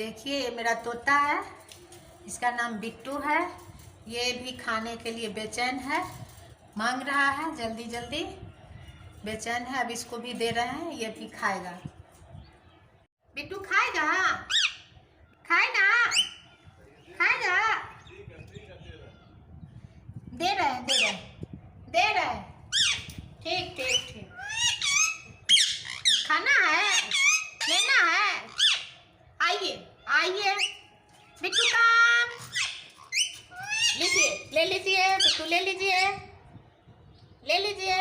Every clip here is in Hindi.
देखिए ये मेरा तोता है, इसका नाम बिट्टू है। ये भी खाने के लिए बेचैन है, मांग रहा है, जल्दी जल्दी बेचैन है। अब इसको भी दे रहे हैं, ये भी खाएगा। बिट्टू खाएगा, खाएगा, खाएगा। दे रहे हैं, दे रहे हैं, दे रहे हैं। ठीक ठीक ठीक। खाना है, लेना है, आइए आइए। बिट्टू काम लीजिए, ले लीजिए बिट्टू, ले लीजिए, ले लीजिए।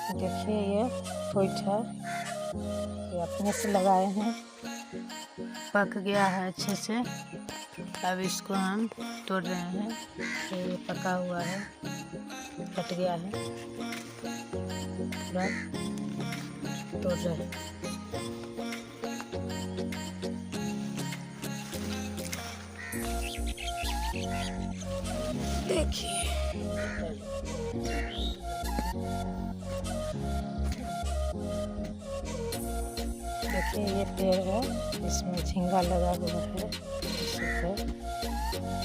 देखिए ये फूट है, ये अपने से लगाए हैं, पक गया है अच्छे से। अब इसको हम तोड़ रहे हैं। ये पका हुआ है, कट गया है, पूरा तोड़ रहे हैं। देखिए ये पेड़ है, इसमें झींगा लगा हुआ है,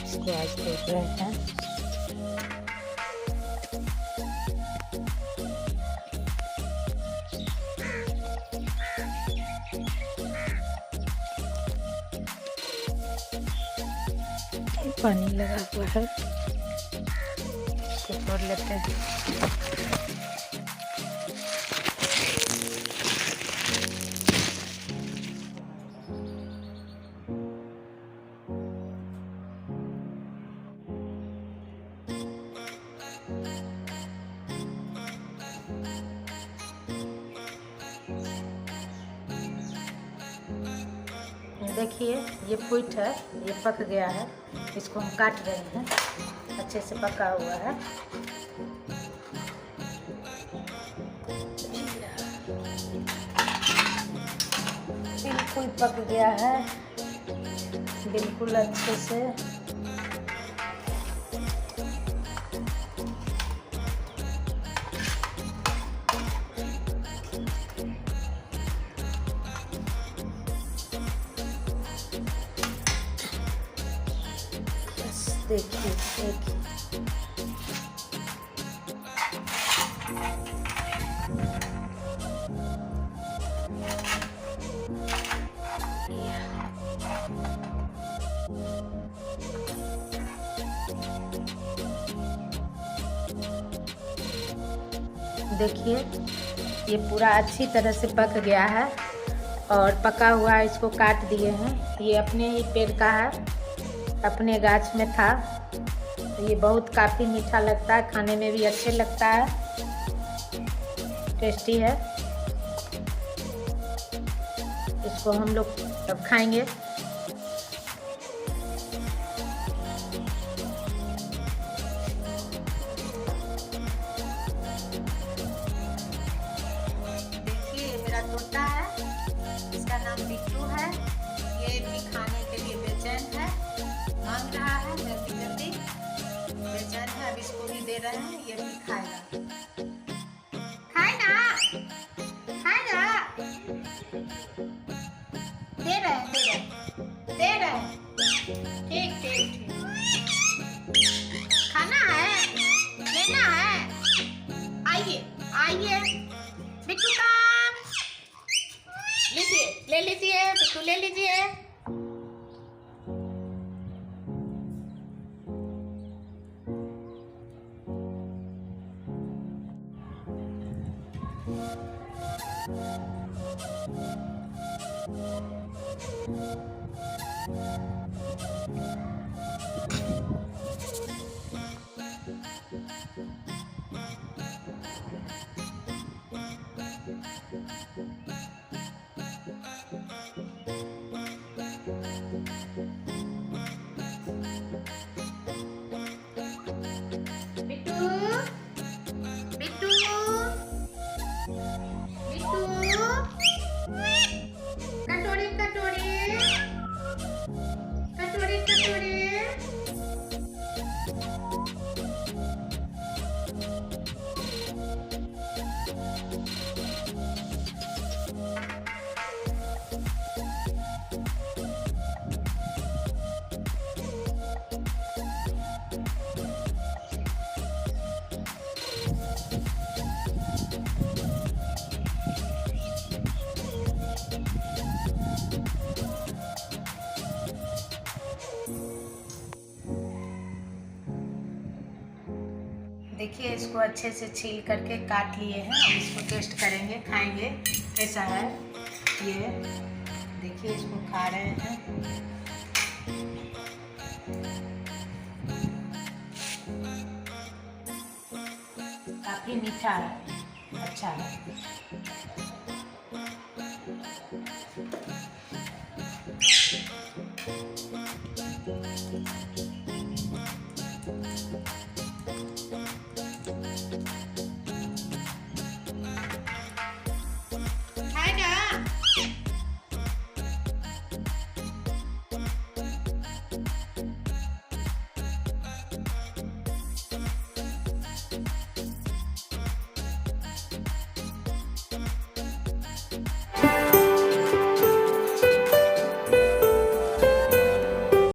इसको आज देख रहे हैं। पानी लगा हुआ है, इसको तोड़ लेते हैं। देखिए ये फूट है, ये पक गया है, इसको हम काट रहे हैं। अच्छे से पका हुआ है, बिल्कुल पक गया है, बिल्कुल अच्छे से। देखिए देखिए देखिए ये पूरा अच्छी तरह से पक गया है और पका हुआ है, इसको काट दिए हैं। ये अपने ही पेड़ का है, अपने गाछ में था। ये बहुत काफ़ी मीठा लगता है, खाने में भी अच्छे लगता है, टेस्टी है। इसको हम लोग अब खाएंगे। देखिए ये मेरा तोता है, इसका नाम बिट्टू है। ये भी खाने के लिए बेचैन है, मांग रहा है, जल्दी जल्दी बेचैन है। अब इसको भी दे रहे हैं, ये भी खाएगा। खाएगा, खाएगा। दे रहे हैं, दे रहे हैं, दे रहे हैं। ठीक ठीक ठीक। खाना है, लेना है, आइए आइए। बिट्टू काम लीजिए, ले लीजिए बिट्टू, ले लीजिए। बिट्टू, बिट्टू देखिए इसको अच्छे से छील करके काट लिए हैं। अब इसको टेस्ट करेंगे, खाएंगे कैसा है। ये देखिए इसको खा रहे हैं। काफ़ी मीठा है, अच्छा है।